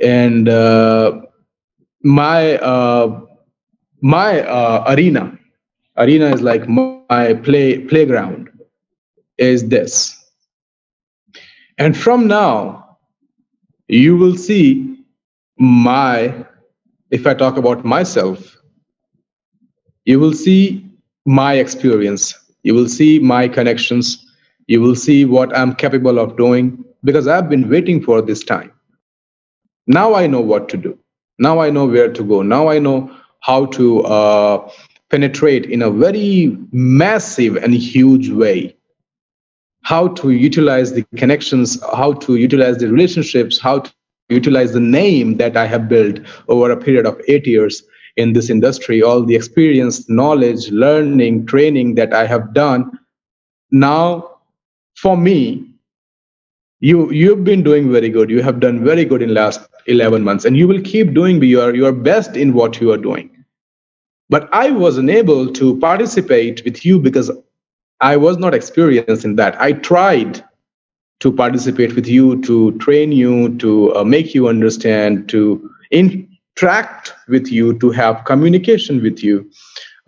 And my uh, my arena is like my playground is this. And from now, you will see my, if I talk about myself, you will see my experience, you will see my connections, you will see what I'm capable of doing, because I've been waiting for this time. Now I know what to do. Now I know where to go. Now I know how to penetrate in a very massive and huge way, how to utilize the connections, how to utilize the relationships, how to utilize the name that I have built over a period of 8 years in this industry, all the experience, knowledge, learning, training that I have done. Now, for me, you've been doing very good. You have done very good in last 11 months, and you will keep doing your best in what you are doing. But I wasn't able to participate with you because I was not experienced in that. I tried to participate with you, to train you, to make you understand, to interact with you, to have communication with you,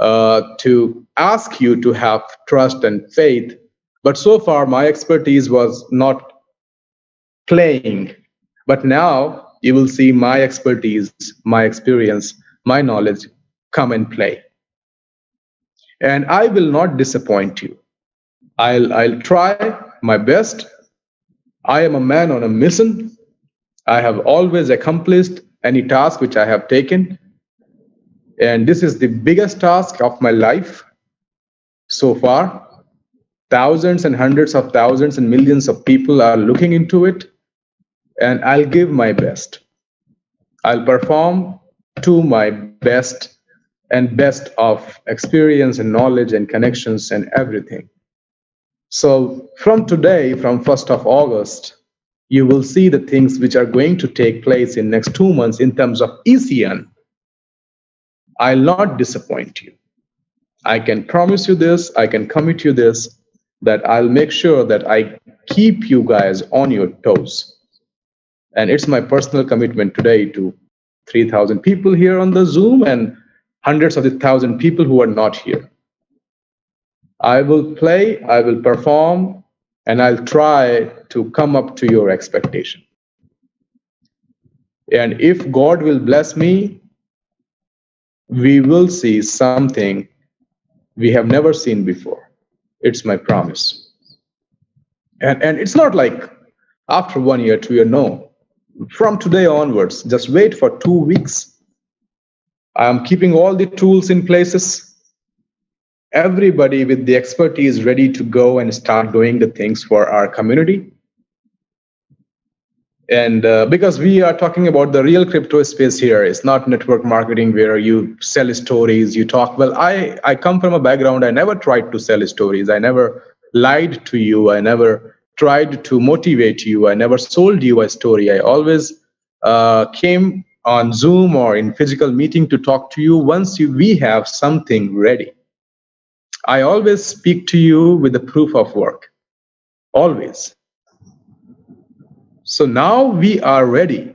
to ask you to have trust and faith. But so far, my expertise was not playing. But now you will see my expertise, my experience, my knowledge come and play. And I will not disappoint you. I'll try my best. I am a man on a mission. I have always accomplished any task which I have taken. And this is the biggest task of my life so far. Thousands and hundreds of thousands and millions of people are looking into it. And I'll give my best. I'll perform to my best and best of experience and knowledge and connections and everything. So from today, from 1st of August, you will see the things which are going to take place in next 2 months in terms of ECN. I'll not disappoint you. I can promise you this, I can commit you this, that I'll make sure that I keep you guys on your toes. And it's my personal commitment today to 3,000 people here on the Zoom and hundreds of the thousand people who are not here. I will play, I will perform, and I'll try to come up to your expectation. And if God will bless me, we will see something we have never seen before. It's my promise. And it's not like after 1 year, 2 year, no. From today onwards, just wait for 2 weeks. I'm keeping all the tools in places. Everybody with the expertise ready to go and start doing the things for our community. And because we are talking about the real crypto space here, it's not network marketing where you sell stories, you talk. Well, I come from a background, I never tried to sell stories. I never lied to you. I never tried to motivate you. I never sold you a story. I always came on Zoom or in physical meeting to talk to you once we have something ready. I always speak to you with the proof of work, always. So now we are ready.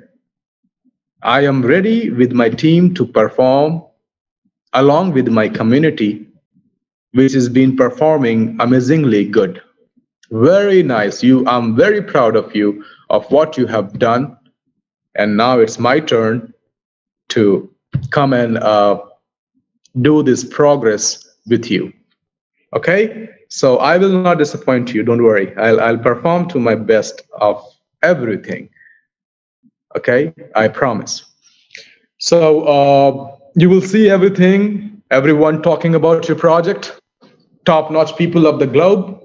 I am ready with my team to perform along with my community, which has been performing amazingly good. Very nice. I'm very proud of you, of what you have done. And now it's my turn to come and do this progress with you. Okay? So I will not disappoint you. Don't worry. I'll perform to my best of everything. Okay? I promise. So you will see everything, everyone talking about your project, top-notch people of the globe.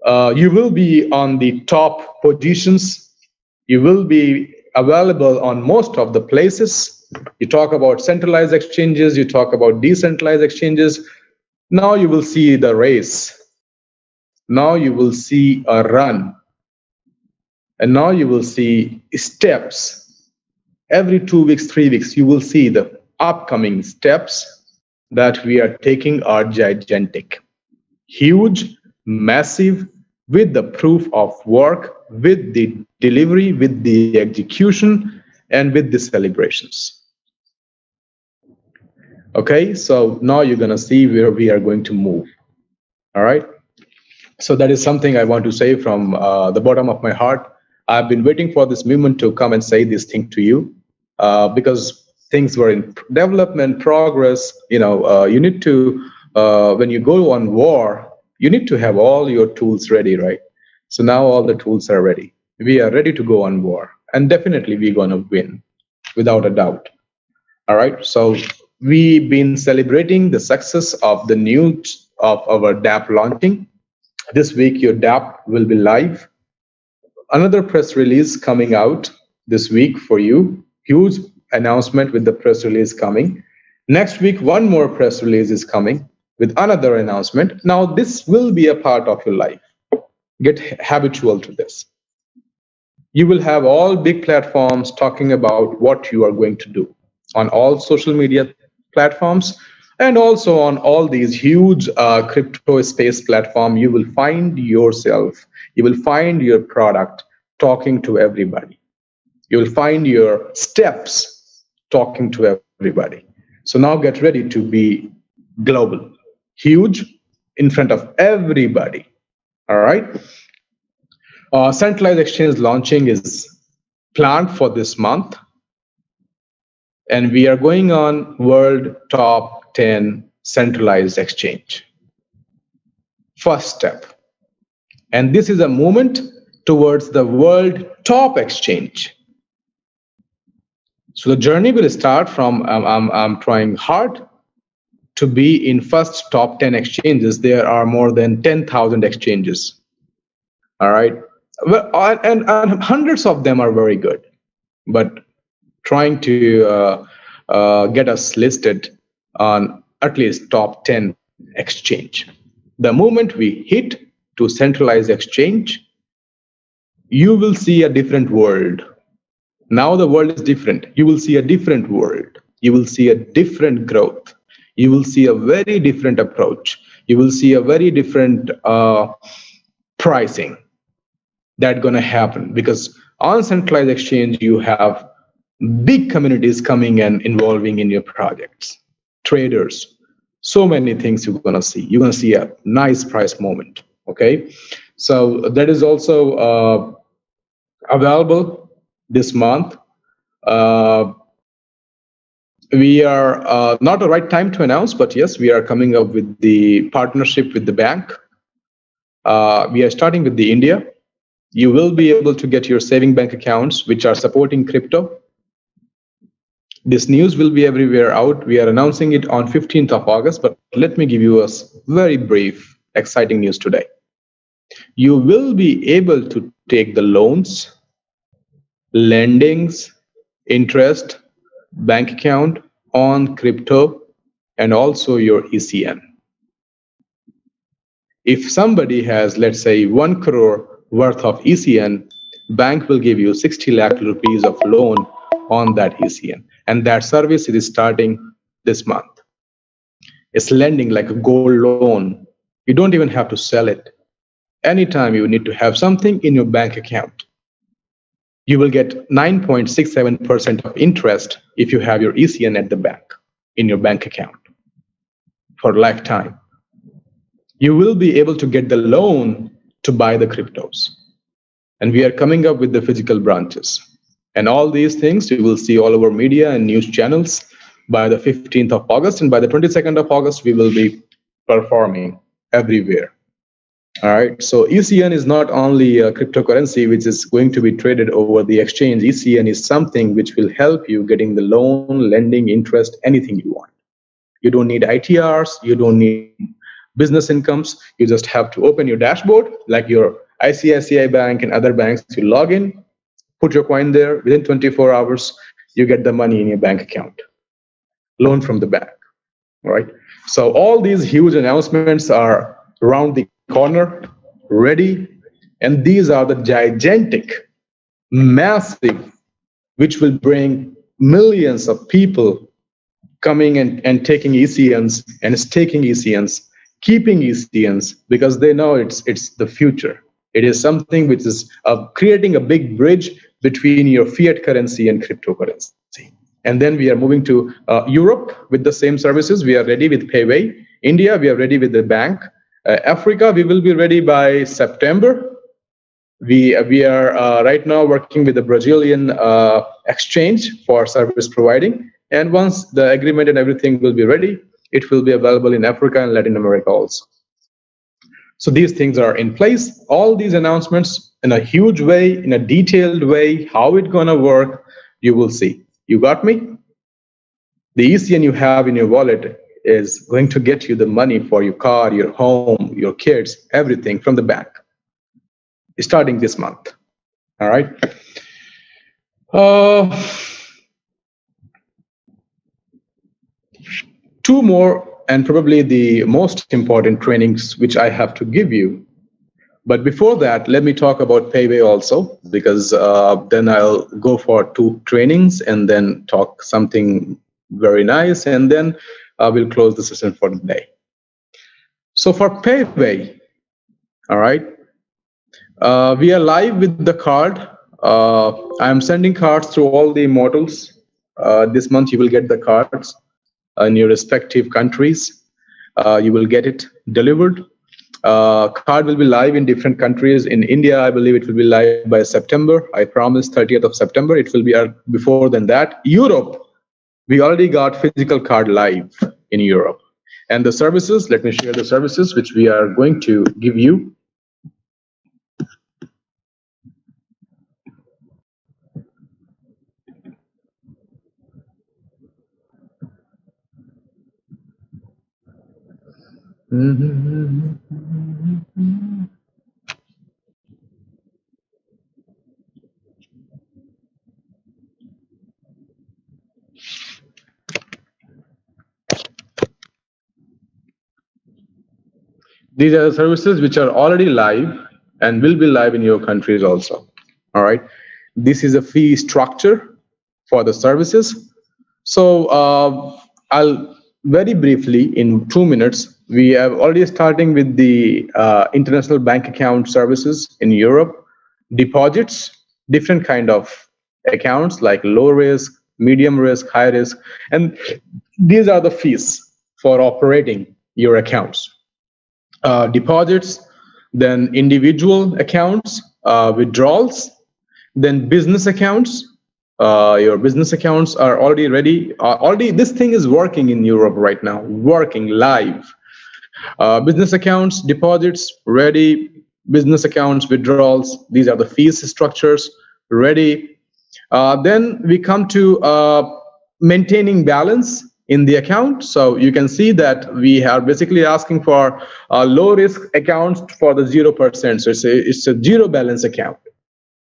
You will be on the top positions. You will be available on most of the places. You talk about centralized exchanges, you talk about decentralized exchanges. Now you will see the race. Now you will see a run. And now you will see steps. Every 2 weeks, 3 weeks, you will see the upcoming steps that we are taking are gigantic, huge, massive, with the proof of work, with the delivery, with the execution, and with the celebrations. Okay, so now you're going to see where we are going to move. All right. So that is something I want to say from the bottom of my heart. I've been waiting for this moment to come and say this thing to you, because things were in development, progress. You need to, when you go on war, you need to have all your tools ready, right? So now all the tools are ready. We are ready to go on war, and definitely we're going to win, without a doubt. All right. So we've been celebrating the success of the news of our DApp launching. This week, your DApp will be live. Another press release coming out this week for you. Huge announcement with the press release coming. Next week, one more press release is coming with another announcement. Now, this will be a part of your life. Get habitual to this. You will have all big platforms talking about what you are going to do on all social media platforms, and also on all these huge crypto space platform. You will find yourself, you will find your product talking to everybody. You will find your steps talking to everybody. So now get ready to be global, huge, in front of everybody. All right. Centralized exchange launching is planned for this month, and we are going on world top 10 centralized exchange. First step. And this is a movement towards the world top exchange. So the journey will start from, I'm trying hard to be in first top 10 exchanges. There are more than 10,000 exchanges. All right. Well, and hundreds of them are very good, but trying to get us listed on at least top 10 exchange. The moment we hit to centralized exchange, you will see a different world. Now the world is different. You will see a different world. You will see a different growth. You will see a very different approach. You will see a very different pricing that's going to happen, because on centralized exchange, you have big communities coming and involving in your projects, traders, so many things you're going to see. You're going to see a nice price moment. Okay, so that is also available this month. We are not the right time to announce, but yes, we are coming up with the partnership with the bank. We are starting with the India. You will be able to get your saving bank accounts which are supporting crypto. This news will be everywhere out. We are announcing it on 15th of August, but let me give you a very brief, exciting news today. You will be able to take the loans, lendings, interest, bank account on crypto, and also your ECN. If somebody has, let's say, 1 crore worth of ECN, bank will give you 60 lakh rupees of loan on that ECN. And that service is starting this month. It's lending like a gold loan. You don't even have to sell it. Anytime you need to have something in your bank account, you will get 9.67% of interest if you have your ECN at the bank, in your bank account for lifetime. You will be able to get the loan to buy the cryptos. And we are coming up with the physical branches. And all these things you will see all over media and news channels by the 15th of August. And by the 22nd of August, we will be performing everywhere. All right. So ECN is not only a cryptocurrency which is going to be traded over the exchange. ECN is something which will help you getting the loan, lending, interest, anything you want. You don't need ITRs. You don't need business incomes. You just have to open your dashboard like your ICICI Bank and other banks. You log in, put your coin there. Within 24 hours, you get the money in your bank account. Loan from the bank. All right. So all these huge announcements are around the corner, ready. And these are the gigantic, massive, which will bring millions of people coming and taking ECNs and staking ECNs, keeping ECNs, because they know it's the future. It is something which is creating a big bridge between your fiat currency and cryptocurrency. And then we are moving to Europe with the same services. We are ready with Payway. India, we are ready with the bank. Africa, we will be ready by September. We are right now working with the Brazilian exchange for service providing. And once the agreement and everything will be ready, it will be available in Africa and Latin America also. So these things are in place. All these announcements in a huge way, in a detailed way, how it's going to work, you will see. You got me? The ECN you have in your wallet is going to get you the money for your car, your home, your kids, everything from the bank, starting this month. All right. Two more, and probably the most important trainings which I have to give you. But before that, let me talk about Payway also, because then I'll go for two trainings and then talk something very nice, and then we'll close the session for the day. So for Payway, all right, we are live with the card. I'm sending cards through all the models. This month you will get the cards in your respective countries. You will get it delivered. Card will be live in different countries. In India, I believe it will be live by September. I promise 30th of September. It will be before than that. Europe, we already got physical card live in Europe. And the services, let me share the services which we are going to give you. These are the services which are already live and will be live in your countries also. All right. This is a fee structure for the services. So I'll very briefly, in 2 minutes, we have already starting with the international bank account services in Europe, deposits, different kind of accounts like low risk, medium risk, high risk, and these are the fees for operating your accounts. Deposits, then individual accounts, withdrawals, then business accounts. Your business accounts are already ready. Already, this thing is working in Europe right now, working live. Business accounts, deposits, ready. Business accounts, withdrawals. These are the fees structures, ready. Then we come to maintaining balance in the account. So you can see that we are basically asking for low risk accounts for the 0%. So it's a zero balance account.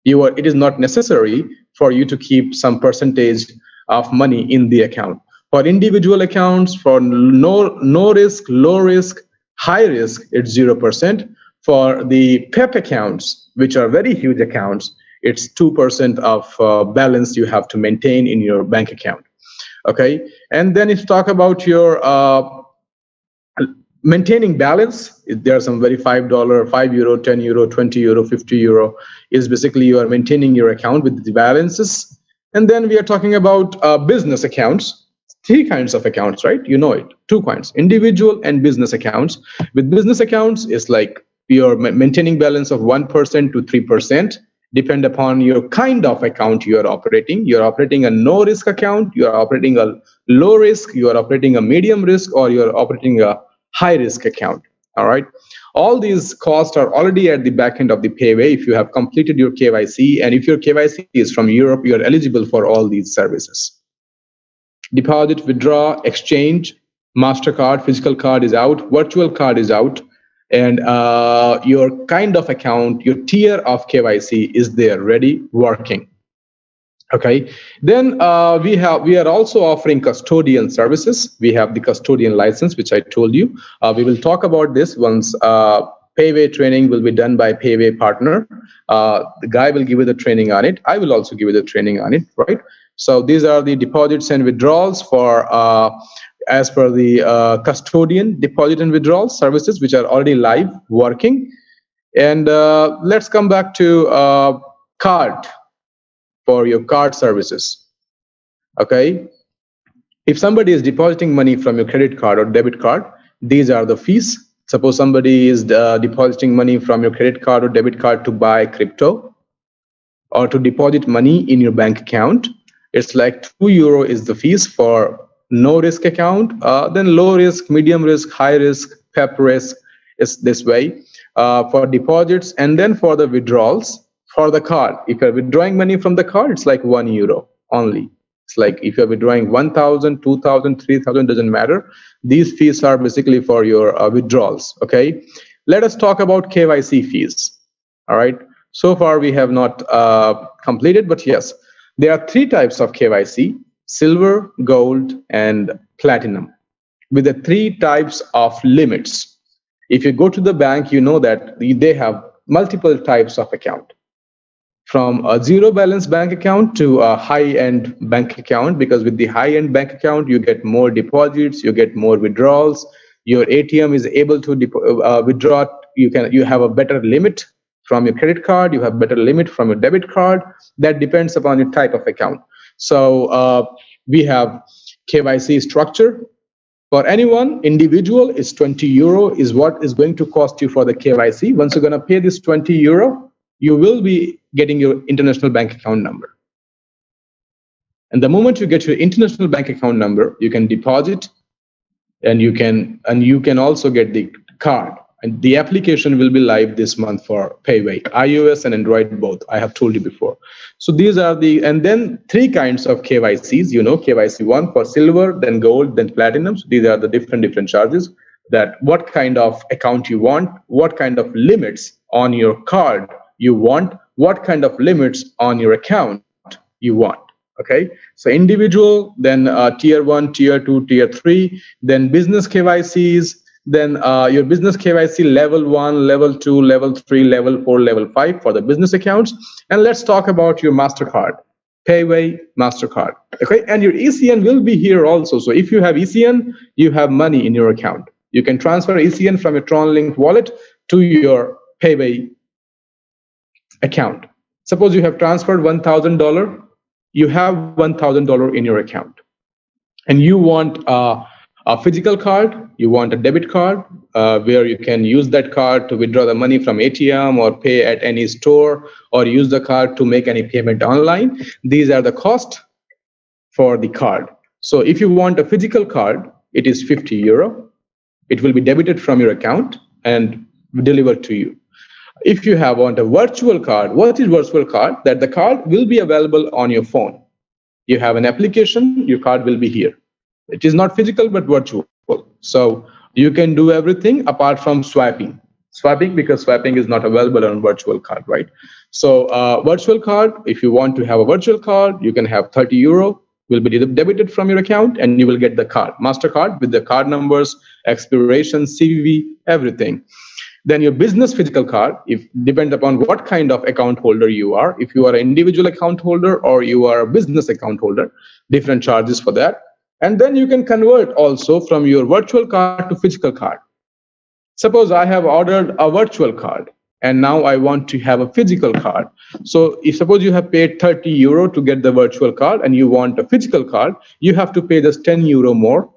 It is not necessary for you to keep some percentage of money in the account. For individual accounts, for no risk, low risk, high risk, it's 0%. For the PEP accounts, which are very huge accounts, it's 2% of balance you have to maintain in your bank account. Okay, and then if you talk about your maintaining balance, there are some very $5, €5, €10, €20, €50 is basically you are maintaining your account with the balances. And then we are talking about business accounts, three kinds of accounts, right? You know it, two kinds, individual and business accounts. With business accounts, it's like you're maintaining balance of 1% to 3%. Depend upon your kind of account you are operating. You're operating a no risk account, you are operating a low risk, you are operating a medium risk, or you're operating a high risk account. All right. All these costs are already at the back end of the Payway. If you have completed your KYC, and if your KYC is from Europe, you are eligible for all these services. Deposit, withdraw, exchange, MasterCard, physical card is out, virtual card is out. And your kind of account, your tier of KYC is there, ready, working. Okay. Then we are also offering custodian services. We have the custodian license, which I told you. We will talk about this once Payway training will be done by Payway partner. The guy will give you the training on it. I will also give you the training on it, right? So these are the deposits and withdrawals for as per the custodian deposit and withdrawal services, which are already live working. And let's come back to card for your card services. Okay, if somebody is depositing money from your credit card or debit card, these are the fees. Suppose somebody is depositing money from your credit card or debit card to buy crypto or to deposit money in your bank account. It's like €2 is the fees for no risk account. Then low risk, medium risk, high risk, PEP risk is this way for deposits. And then for the withdrawals for the card, if you're withdrawing money from the card, it's like €1 only. It's like if you're withdrawing 1,000, 2,000, 3,000, doesn't matter. These fees are basically for your withdrawals. Okay, let us talk about KYC fees. All right. So far we have not completed, but yes, there are 3 types of KYC: silver, gold, and platinum, with the 3 types of limits. If you go to the bank, you know that they have multiple types of account, from a zero balance bank account to a high-end bank account, because with the high-end bank account, you get more deposits, you get more withdrawals, your ATM is able to withdraw, you have a better limit from your credit card, you have better limit from your debit card. That depends upon your type of account. So we have KYC structure. For anyone, individual is €20 is what is going to cost you for the KYC. Once you're going to pay this €20, you will be getting your international bank account number. And the moment you get your international bank account number, you can deposit, and you can also get the card. And the application will be live this month for Payway, iOS and Android both. I have told you before. So these are and then 3 kinds of KYCs. KYC 1 for silver, then gold, then platinum. So these are the different charges. That what kind of account you want, what kind of limits on your card you want, what kind of limits on your account you want. Okay, so individual, then tier 1, tier 2, tier 3, then business KYCs, then your business KYC level 1, level 2, level 3, level 4, level 5 for the business accounts. And let's talk about your MasterCard, Payway, MasterCard. Okay, and your ECN will be here also. So if you have ECN, you have money in your account. You can transfer ECN from your TronLink wallet to your Payway account. Suppose you have transferred $1,000, you have $1,000 in your account, and you want a physical card, you want a debit card where you can use that card to withdraw the money from ATM or pay at any store, or use the card to make any payment online. These are the cost for the card. So if you want a physical card, it is €50. It will be debited from your account and delivered to you. If you want a virtual card, what is virtual card? That the card will be available on your phone. You have an application, your card will be here. It is not physical, but virtual. So you can do everything apart from swiping. Because swiping is not available on virtual card, right? So virtual card, if you want to have a virtual card, you can have €30 will be debited from your account, and you will get the card, MasterCard, with the card numbers, expiration, CVV, everything. Then your business physical card, if depends upon what kind of account holder you are. If you are an individual account holder or you are a business account holder, different charges for that. And then you can convert also from your virtual card to physical card. Suppose I have ordered a virtual card and now I want to have a physical card. So if suppose you have paid €30 to get the virtual card and you want a physical card, you have to pay just €10 more,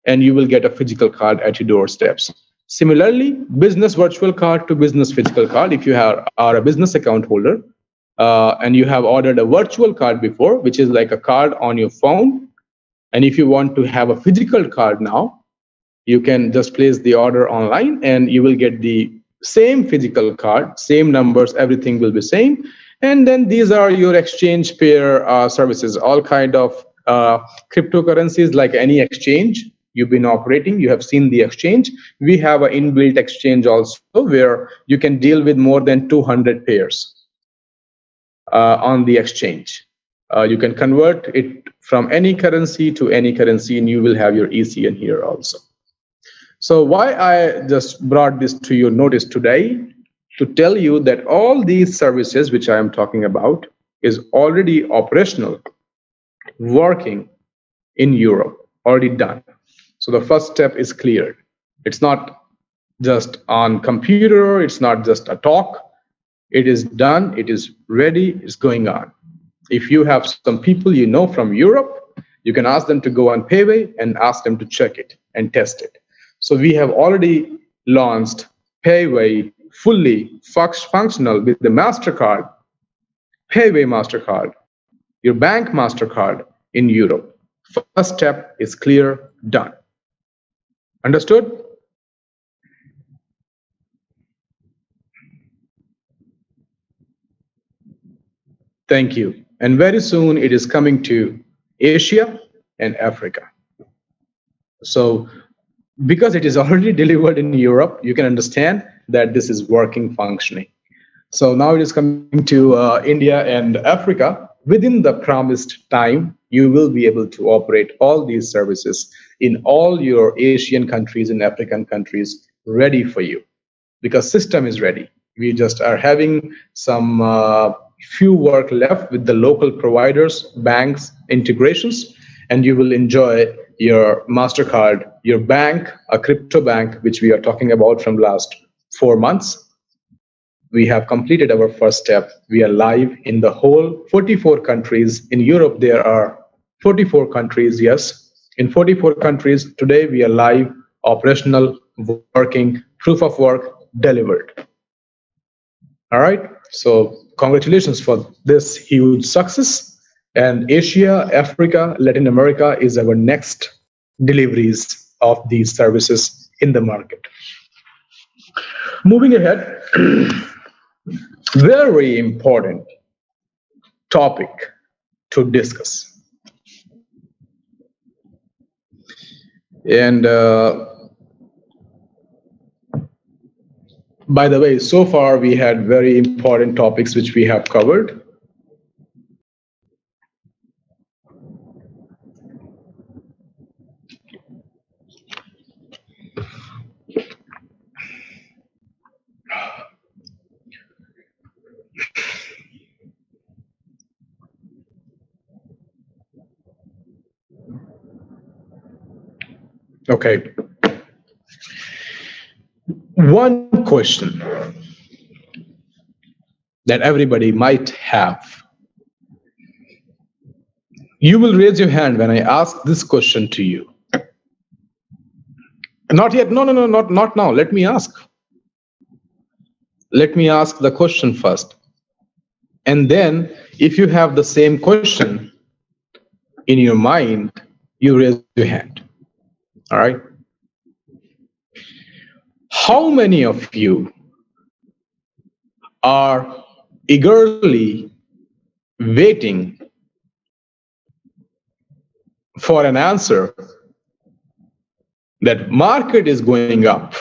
and you will get a physical card at your doorsteps. Similarly, business virtual card to business physical card. If you are a business account holder and you have ordered a virtual card before, which is like a card on your phone, and if you want to have a physical card now, you can just place the order online and you will get the same physical card, same numbers, everything will be same. And then these are your exchange pair services, all kind of cryptocurrencies, like any exchange you've been operating. You have seen the exchange. We have an inbuilt exchange also, where you can deal with more than 200 pairs on the exchange. You can convert it from any currency to any currency, and you will have your ECN here also. So why I just brought this to your notice today, to tell you that all these services which I am talking about is already operational, working in Europe, already done. So the first step is cleared. It's not just on computer. It's not just a talk. It is done. It is ready. It's going on. If you have some people you know from Europe, you can ask them to go on Payway and ask them to check it and test it. So we have already launched Payway fully functional with the MasterCard, Payway MasterCard, your bank MasterCard in Europe. First step is clear, done. Understood? Thank you. And very soon it is coming to Asia and Africa. So because it is already delivered in Europe, you can understand that this is working, functioning. So now it is coming to India and Africa. Within the promised time, you will be able to operate all these services in all your Asian countries and African countries ready for you, because system is ready. We just are having some few work left with the local providers, banks, integrations, and you will enjoy your MasterCard, your bank, a crypto bank, which we are talking about from last 4 months. We have completed our first step. We are live in the whole 44 countries. In Europe, there are 44 countries, yes. In 44 countries, today we are live, operational, working, proof of work, delivered. All right, so congratulations for this huge success. And Asia, Africa, Latin America is our next deliveries of these services in the market. Moving ahead, very important topic to discuss. And by the way, so far we had very important topics which we have covered. Okay. One question that everybody might have. You will raise your hand when I ask this question to you. Not yet. No, not now. Let me ask. Let me ask the question first. And then if you have the same question in your mind, you raise your hand. All right. How many of you are eagerly waiting for an answer that market is going up,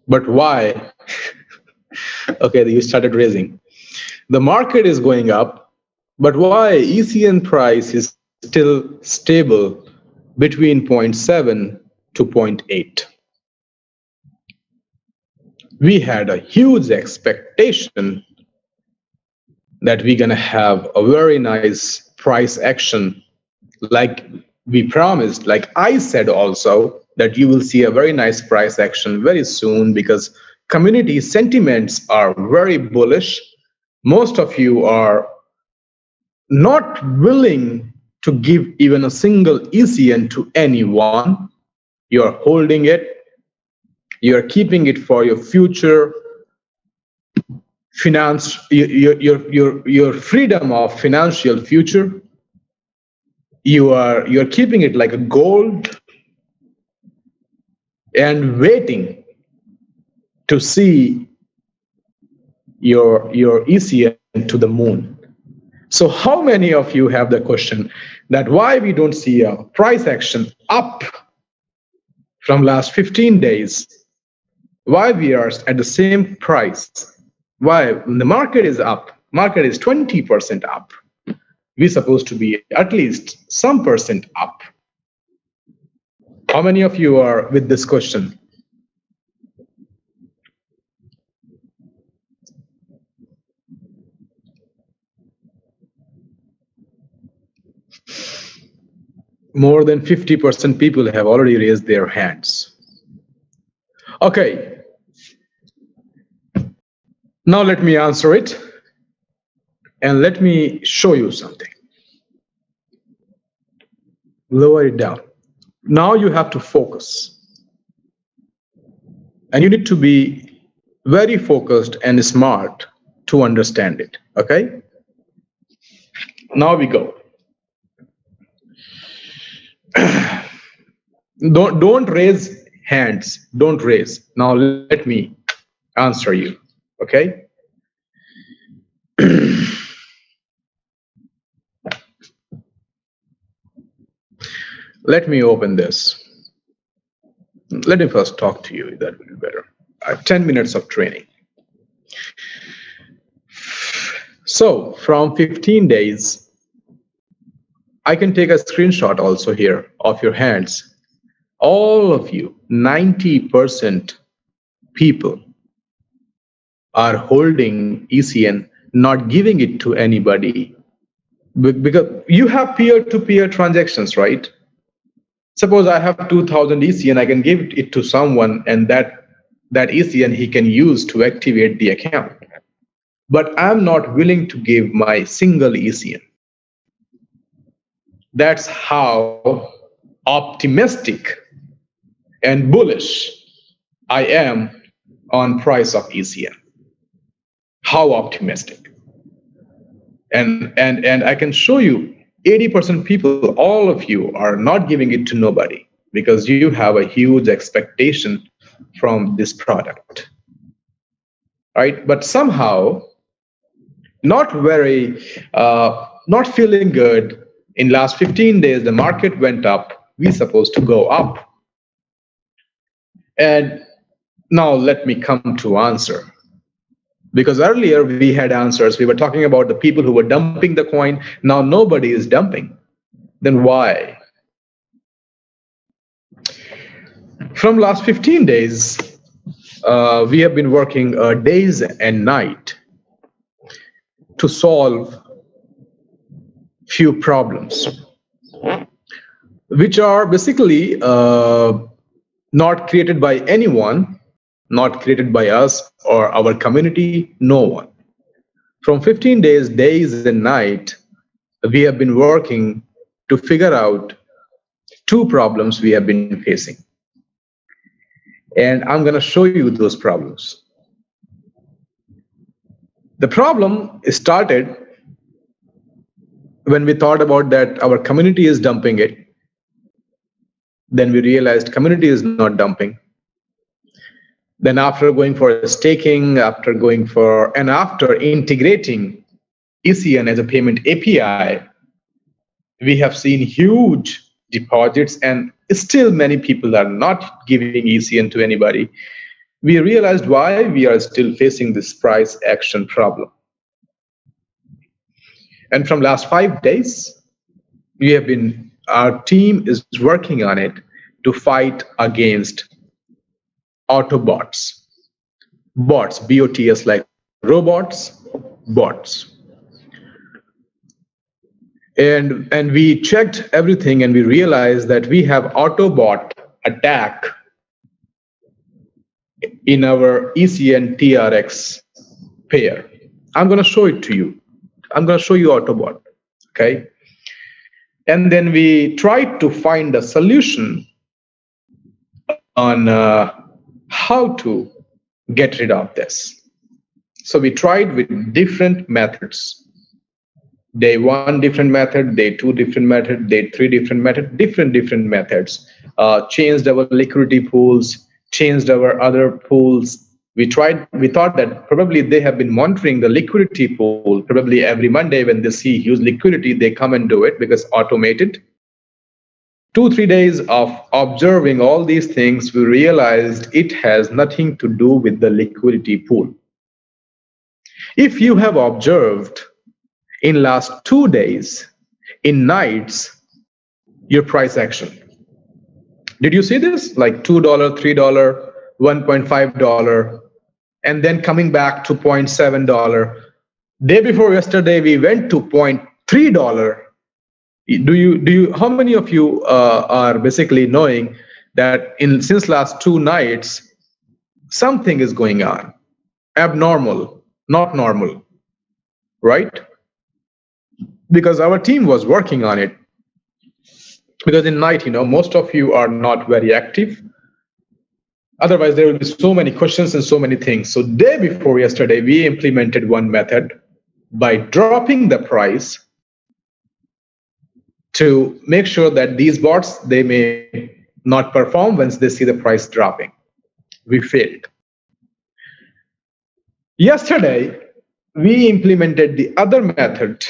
but why? Okay, you started raising. The market is going up, but why ECN price is still stable between 0.7 to 0.8? We had a huge expectation that we're going to have a very nice price action, like we promised, like I said also, that you will see a very nice price action very soon, because community sentiments are very bullish. Most of you are not willing to give even a single ECN to anyone. You're holding it. You're keeping it for your future finance, your freedom of financial future. You're keeping it like a gold and waiting to see your ECN to the moon. So how many of you have the question that why we don't see a price action up from last 15 days? Why we are at the same price? Why when the market is up, market is 20% up, we're supposed to be at least some percent up. How many of you are with this question? More than 50% people have already raised their hands. Okay, now let me answer it and let me show you something. Lower it down. Now you have to focus, and you need to be very focused and smart to understand it. Okay, now we go. Don't raise hands. Don't raise. Now let me answer you. Okay. Let me open this. Let me first talk to you. That will be better. I have 10 minutes of training. So from 15 days, I can take a screenshot also here of your hands. All of you, 90% people are holding ECN, not giving it to anybody. Because you have peer-to-peer transactions, right? Suppose I have 2,000 ECN, I can give it to someone, and that ECN he can use to activate the account. But I'm not willing to give my single ECN. That's how optimistic and bullish I am on price of ECN. How optimistic. And I can show you 80% people, all of you are not giving it to nobody because you have a huge expectation from this product, right? But somehow, not feeling good. In last 15 days, the market went up. We're supposed to go up. And now let me come to answer. Because earlier we had answers. We were talking about the people who were dumping the coin. Now nobody is dumping. Then why? From last 15 days, we have been working days and night to solve few problems, which are basically not created by anyone, not created by us or our community, no one. From 15 days and night, we have been working to figure out two problems we have been facing. And I'm going to show you those problems. The problem started when we thought about that our community is dumping it. Then we realized community is not dumping. Then after going for staking, after integrating ECN as a payment API, we have seen huge deposits, and still many people are not giving ECN to anybody. We realized why we are still facing this price action problem. And from last 5 days, our team is working on it to fight against Autobots, bots, BOTS, like robots, bots. And we checked everything and we realized that we have Autobot attack in our ECN TRX pair. I'm going to show it to you. I'm going to show you Autobot, okay? And then we tried to find a solution on how to get rid of this. So we tried with different methods. Day 1 different method, day 2 different method, day 3 different method, different methods. Changed our liquidity pools, changed our other pools. We thought that probably they have been monitoring the liquidity pool. Probably every Monday when they see huge liquidity, they come and do it because automated. 2-3 days of observing all these things, we realized it has nothing to do with the liquidity pool. If you have observed in last 2 days, in nights, your price action. Did you see this? Like $2, $3, $1.5, and then coming back to $0.7. Day before yesterday, we went to $0.3. How many of you are basically knowing that since last 2 nights, something is going on, abnormal, not normal, right? Because our team was working on it. Because in night, most of you are not very active. Otherwise, there will be so many questions and so many things. So day before yesterday, we implemented one method by dropping the price to make sure that these bots, they may not perform once they see the price dropping. We failed. Yesterday, we implemented the other method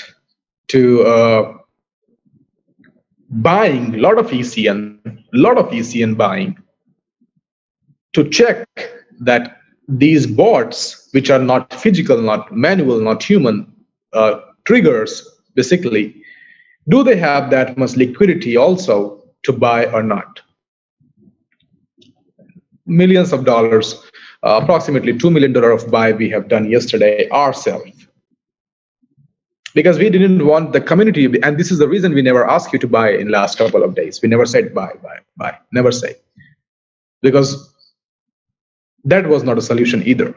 to buying a lot of ECN buying to check that these bots, which are not physical, not manual, not human triggers, basically, do they have that much liquidity also to buy or not? Millions of dollars, approximately $2 million of buy we have done yesterday ourselves. Because we didn't want the community, and this is the reason we never asked you to buy in last couple of days. We never said buy, never say. Because that was not a solution either.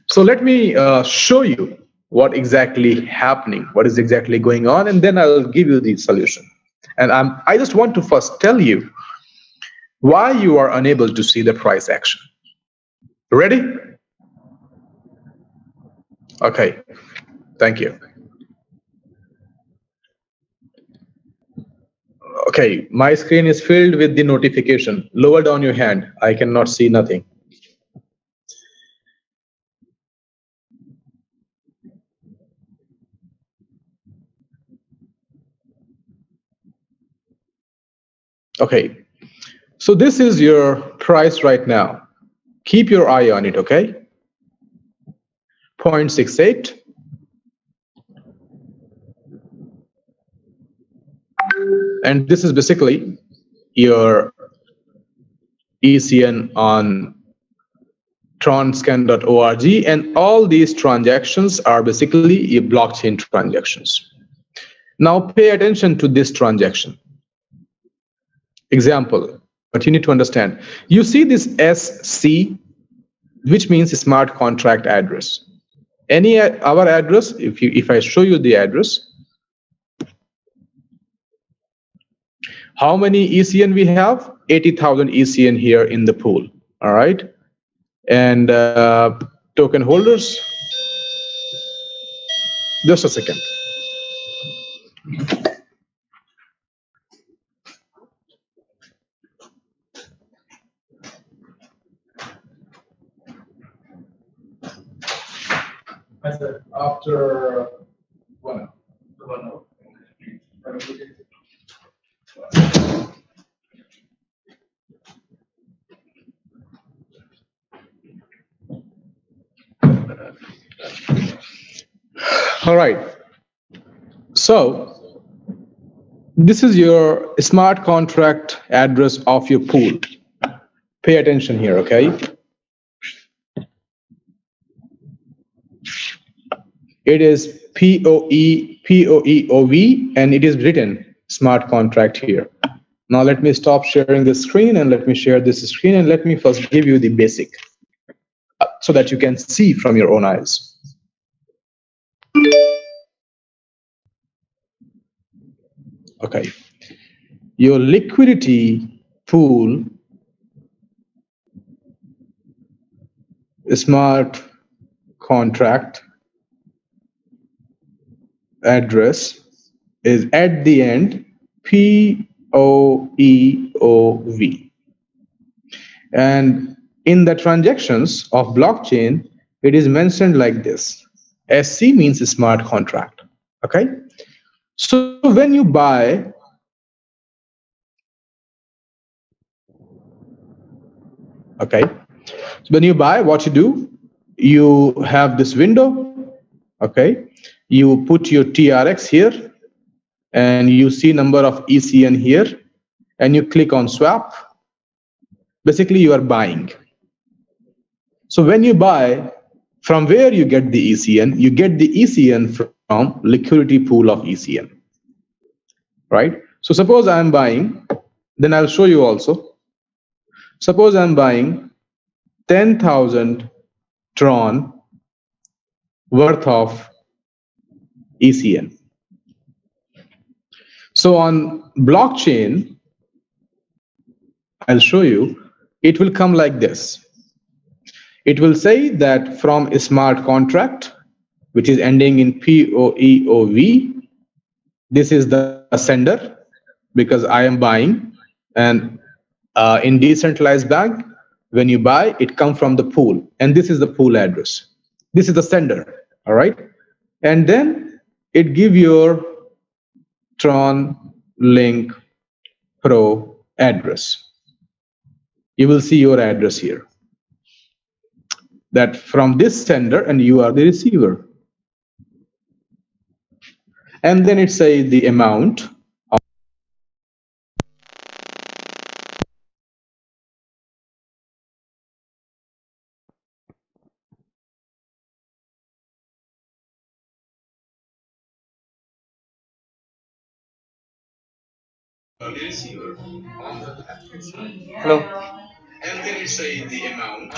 So let me show you what exactly happening, what is exactly going on, and then I'll give you the solution. And I just want to first tell you why you are unable to see the price action. Ready? Okay, thank you. Okay, my screen is filled with the notification. Lower down your hand. I cannot see nothing. Okay, so this is your price right now. Keep your eye on it, okay? 0.68. And this is basically your ECN on tronscan.org, and all these transactions are basically your blockchain transactions. Now pay attention to this transaction. Example, but you need to understand. You see this SC, which means smart contract address. Our address, if I show you the address, how many ECN we have? 80,000 ECN here in the pool. All right, and token holders. Just a second. I said after 1 hour. All right. So this is your smart contract address of your pool. Pay attention here, okay? It is POEOV, and it is written smart contract here. Now let me stop sharing the screen and let me share this screen, and let me first give you the basic so that you can see from your own eyes. Okay, your liquidity pool smart contract address is at the end POEOV, and in the transactions of blockchain it is mentioned like this. SC means smart contract. Okay, so when you buy, okay, so when you buy, what you do, you have this window. Okay, you put your TRX here and you see number of ECN here and you click on swap. Basically you are buying. So when you buy, from where you get the ECN? You get the ECN from liquidity pool of ECN, right? So suppose I'm buying, then I'll show you also. Suppose I'm buying 10,000 Tron worth of ECN. So on blockchain, I'll show you, it will come like this. It will say that from a smart contract, which is ending in POEOV, this is the sender because I am buying. And in decentralized bank, when you buy, it comes from the pool. And this is the pool address. This is the sender. All right. And then it give your Tron link pro address. You will see your address here. That from this sender, and you are the receiver. And then it says the amount. Hello. And then it says the amount.